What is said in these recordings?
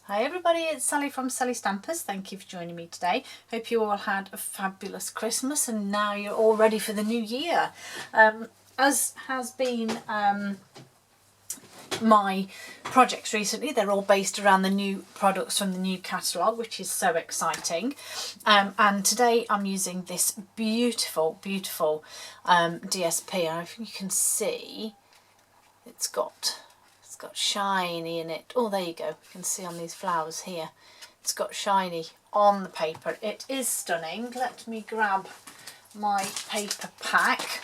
Hi everybody, it's Sally from Sally Stampers. Thank you for joining me today. Hope you all had a fabulous Christmas and now you're all ready for the new year. As has been my projects recently, they're all based around the new products from the new catalogue, which is so exciting. And today I'm using this beautiful DSP. I think you can see it's got shiny in it. Oh, there you go. You can see on these flowers here. It's got shiny on the paper. It is stunning. Let me grab my paper pack.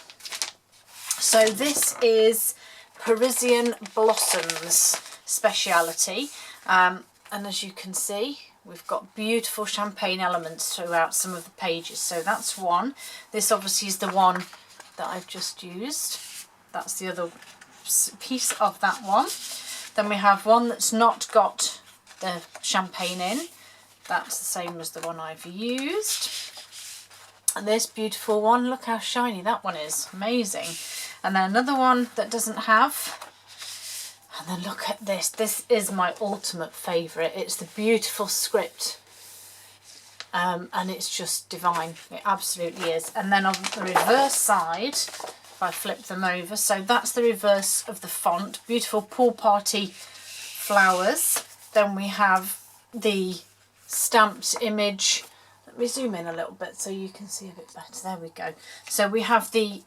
So this is Parisian Blossoms Speciality. And as you can see, we've got beautiful champagne elements throughout some of the pages. So that's one. This obviously is the one that I've just used. That's the other piece of that one. Then we have one that's not got the champagne in. That's the same as the one I've used. And this beautiful one, look how shiny that one is. Amazing. And then another one that doesn't have. And then look at this. This is my ultimate favourite. It's the beautiful script. And it's just divine. It absolutely is. And then on the reverse side, I flip them over, so that's the reverse of the font. Beautiful pool party flowers. Then we have the stamped image. Let me zoom in a little bit so you can see a bit better. There we go. So we have the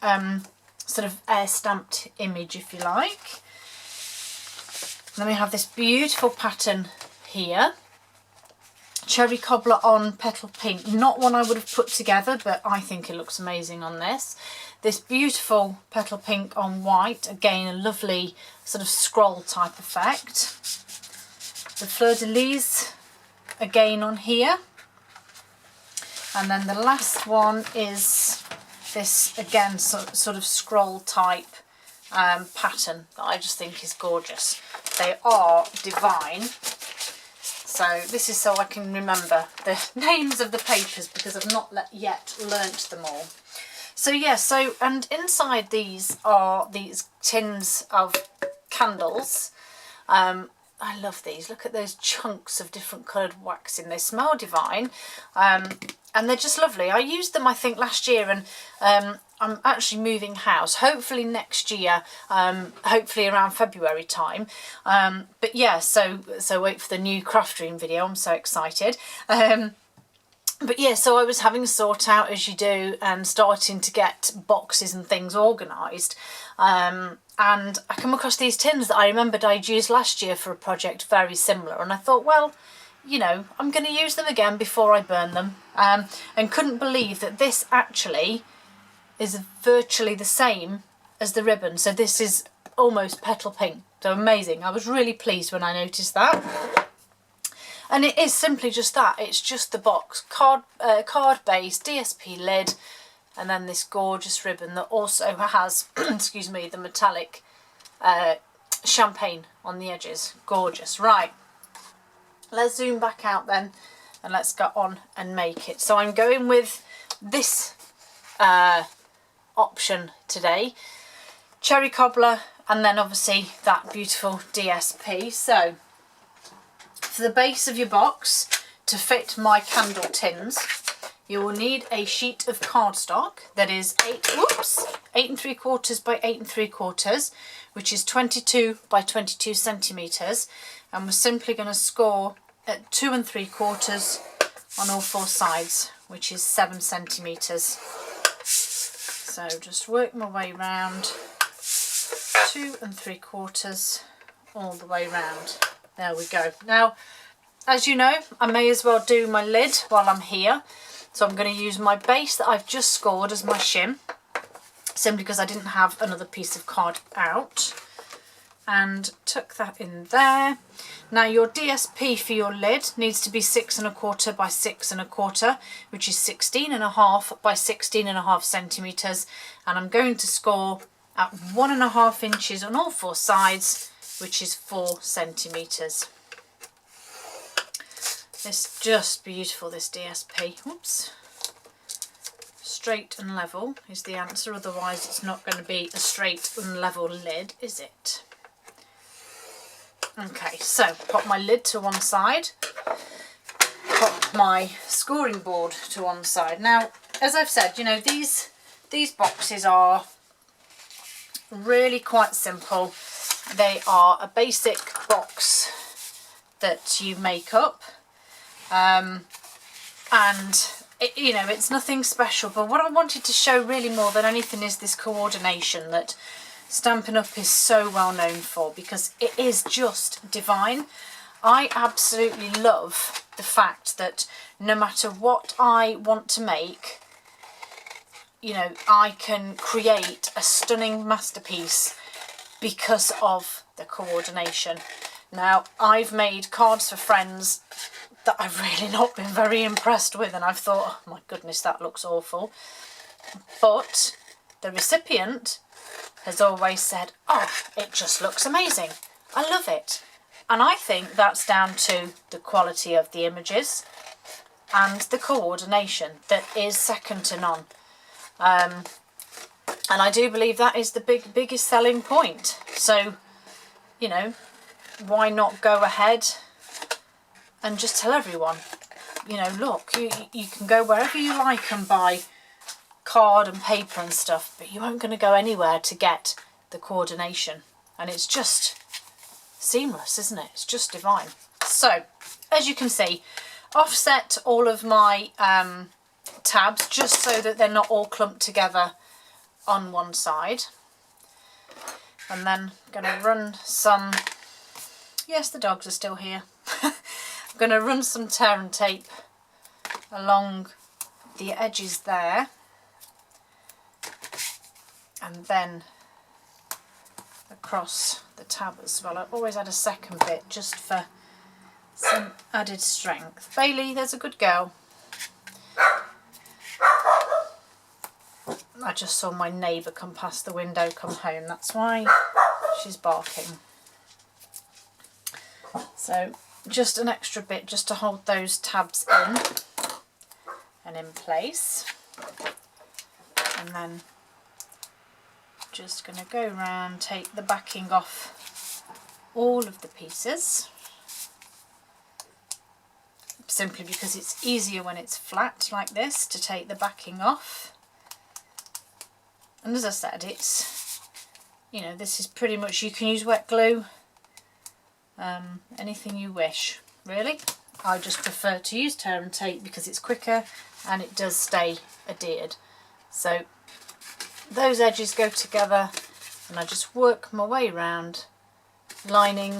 sort of air stamped image, if you like. Then we have this beautiful pattern here. Cherry cobbler on petal pink, not one I would have put together, but I think it looks amazing on this. This beautiful petal pink on white, again a lovely sort of scroll type effect. The fleur-de-lis again on here. And then the last one is this again sort of scroll type pattern that I just think is gorgeous. They are divine. So this is so I can remember the names of the papers because I've not yet learnt them all. So yeah, and inside these are these tins of candles. I love these. Look at those chunks of different coloured waxing. They smell divine, and they're just lovely. I used them I think last year, and I'm actually moving house, hopefully next year, hopefully around February time. But yeah, so wait for the new craft room video. I'm so excited. But yeah, so I was having a sort out as you do and starting to get boxes and things organised. And I come across these tins that I remembered I'd used last year for a project very similar. And I thought, well, you know, I'm going to use them again before I burn them. And couldn't believe that this actually is virtually the same as the ribbon. So this is almost petal pink. So amazing. I was really pleased when I noticed that. And it is simply just that. It's just the box, card base, DSP lid, and then this gorgeous ribbon that also has, excuse me, the metallic champagne on the edges. Gorgeous. Right, let's zoom back out then and let's go on and make it. So I'm going with this option today, cherry cobbler, and then obviously that beautiful DSP. So for the base of your box, to fit my candle tins, you will need a sheet of cardstock that is 8 3/4 by 8 3/4, which is 22 by 22 centimetres, and we're simply going to score at 2 3/4 on all four sides, which is 7 centimetres. So just work my way round, 2 3/4 all the way round. There we go. Now, as you know, I may as well do my lid while I'm here. So I'm going to use my base that I've just scored as my shim, simply because I didn't have another piece of card out. And tuck that in there. Now your DSP for your lid needs to be 6 1/4 by 6 1/4, which is 16.5 by 16.5 centimetres. And I'm going to score at 1.5 inches on all four sides, which is 4 centimetres. It's just beautiful, this DSP. Oops. Straight and level is the answer, otherwise it's not going to be a straight and level lid, is it? Okay, so pop my lid to one side, pop my scoring board to one side. Now, as I've said, you know, these boxes are really quite simple. They are a basic box that you make up, and you know, it's nothing special, but what I wanted to show really more than anything is this coordination that Stampin' Up! Is so well known for, because it is just divine. I absolutely love the fact that no matter what I want to make, you know, I can create a stunning masterpiece because of the coordination. Now, I've made cards for friends that I've really not been very impressed with, and I've thought, oh my goodness, that looks awful. But the recipient has always said, oh, it just looks amazing. I love it. And I think that's down to the quality of the images and the coordination that is second to none. And I do believe that is the biggest selling point. So, you know, why not go ahead and just tell everyone, you know, look, you can go wherever you like and buy card and paper and stuff, but you aren't going to go anywhere to get the coordination. And it's just seamless, isn't it? It's just divine. So, as you can see, offset all of my tabs just so that they're not all clumped together on one side. And then I'm going to run some, yes, the dogs are still here. I'm going to run some tear and tape along the edges there, and then across the tab as well. I always add a second bit just for some added strength. Bailey, there's a good girl. I just saw my neighbour come past the window, come home. That's why she's barking. So just an extra bit just to hold those tabs in and in place. And then just going to go around, take the backing off all of the pieces, simply because it's easier when it's flat like this to take the backing off. And as I said, it's, you know, this is pretty much, you can use wet glue, anything you wish, really. I just prefer to use tear and tape because it's quicker and it does stay adhered. So those edges go together and I just work my way around, lining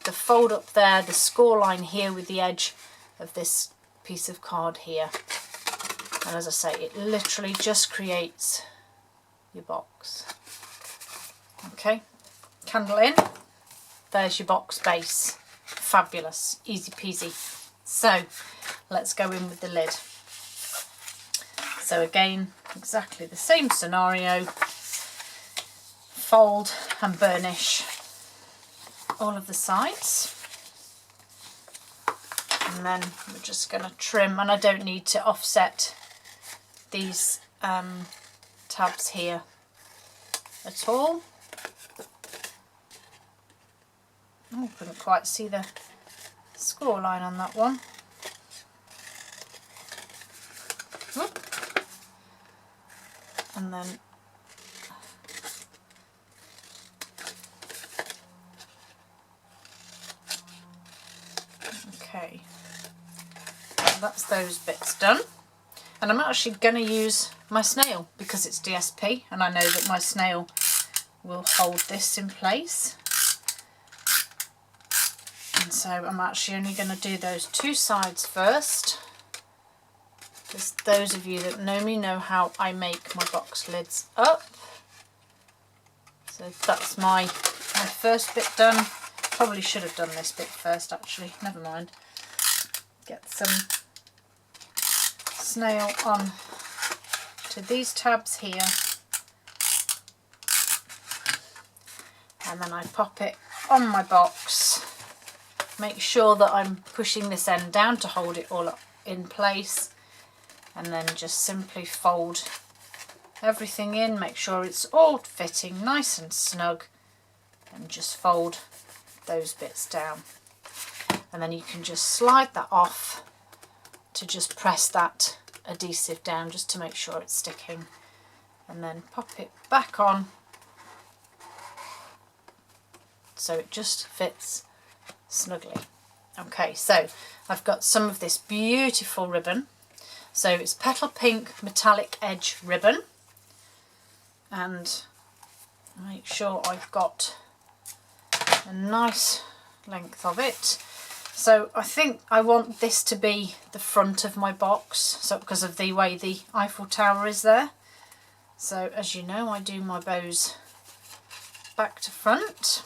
the fold up there, the score line here with the edge of this piece of card here. And as I say, it literally just creates your box. Okay, candle in, there's your box base. Fabulous, easy peasy. So let's go in with the lid. So again, exactly the same scenario, fold and burnish all of the sides, and then we're just going to trim, and I don't need to offset these tabs here at all. Oh, couldn't quite see the score line on that one. Whoop. And then okay, that's those bits done. And I'm actually going to use my snail because it's DSP and I know that my snail will hold this in place. And so I'm actually only going to do those two sides first, because those of you that know me know how I make my box lids up. So that's my first bit done. Probably should have done this bit first actually, never mind. Get some snail on to these tabs here, and then I pop it on my box. Make sure that I'm pushing this end down to hold it all up in place, and then just simply fold everything in, make sure it's all fitting nice and snug, and just fold those bits down. And then you can just slide that off to just press that adhesive down just to make sure it's sticking, and then pop it back on so it just fits snugly. Okay, so I've got some of this beautiful ribbon. So it's petal pink metallic edge ribbon, and make sure I've got a nice length of it. So I think I want this to be the front of my box, so because of the way the Eiffel Tower is there. So as you know, I do my bows back to front.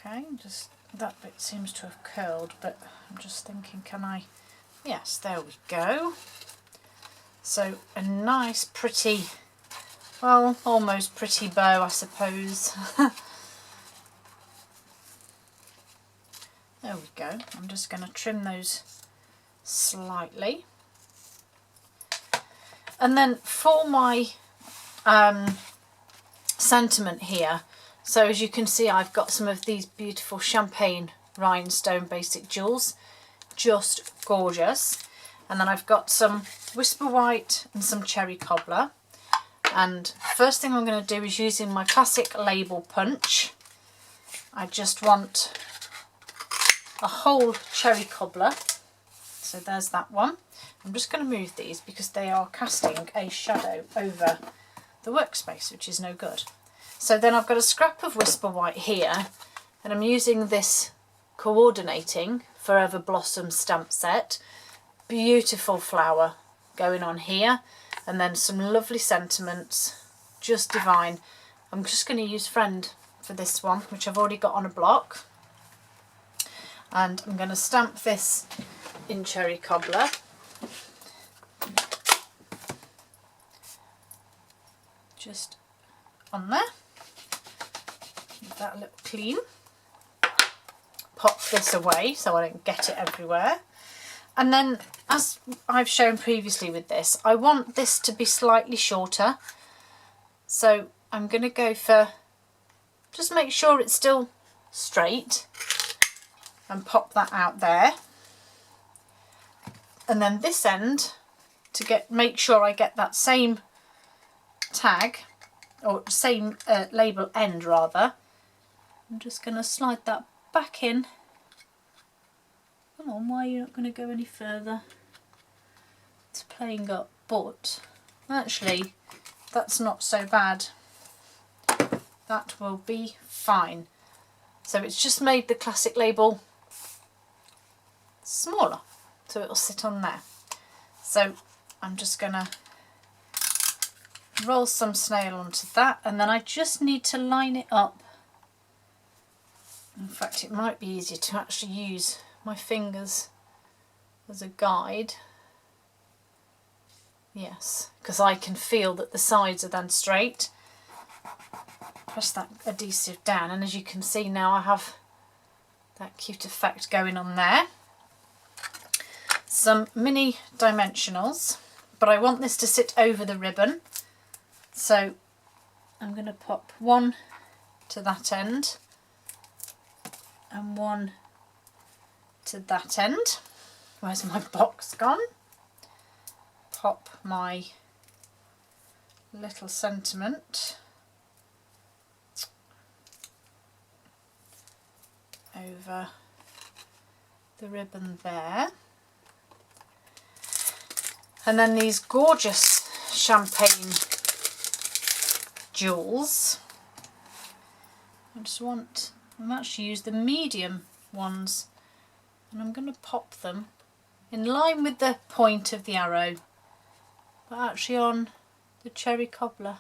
Okay, just that bit seems to have curled, but I'm just thinking, can I? Yes, there we go. So a nice pretty, well, almost pretty bow, I suppose. There we go. I'm just going to trim those slightly. And then for my sentiment here, so as you can see, I've got some of these beautiful champagne rhinestone basic jewels, just gorgeous. And then I've got some whisper white and some cherry cobbler. And first thing I'm going to do is, using my classic label punch, I just want a whole cherry cobbler. So there's that one. I'm just going to move these because they are casting a shadow over the workspace, which is no good. So then I've got a scrap of whisper white here, and I'm using this coordinating Forever Blossom stamp set. Beautiful flower going on here, and then some lovely sentiments, just divine. I'm just going to use Friend for this one, which I've already got on a block, and I'm going to stamp this in cherry cobbler. Just on there. Give that a little clean. Pop this away so I don't get it everywhere. And then, as I've shown previously with this, I want this to be slightly shorter. So I'm going to go for, just make sure it's still straight, and pop that out there. And then this end, to make sure I get that same tag, or same label end rather, I'm just going to slide that back in. Come on, why are you not going to go any further? It's playing up, but actually that's not so bad. That will be fine. So it's just made the classic label smaller, so it'll sit on there. So I'm just going to roll some snail onto that, and then I just need to line it up. In fact, it might be easier to actually use my fingers as a guide. Yes, because I can feel that the sides are then straight. Press that adhesive down, and as you can see now, I have that cute effect going on there. Some mini dimensionals, but I want this to sit over the ribbon, so I'm going to pop one to that end and one to that end. Where's my box gone? Pop my little sentiment over the ribbon there. And then these gorgeous champagne jewels. I'm actually use the medium ones, and I'm going to pop them in line with the point of the arrow, but actually on the cherry cobbler.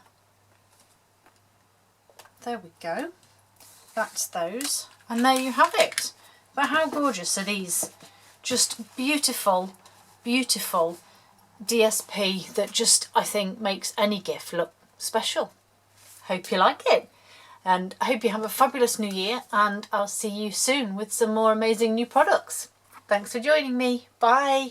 There we go. That's those. And there you have it. But how gorgeous are these? Just beautiful, beautiful DSP that just, I think, makes any gift look special. Hope you like it. And I hope you have a fabulous new year, and I'll see you soon with some more amazing new products. Thanks for joining me. Bye.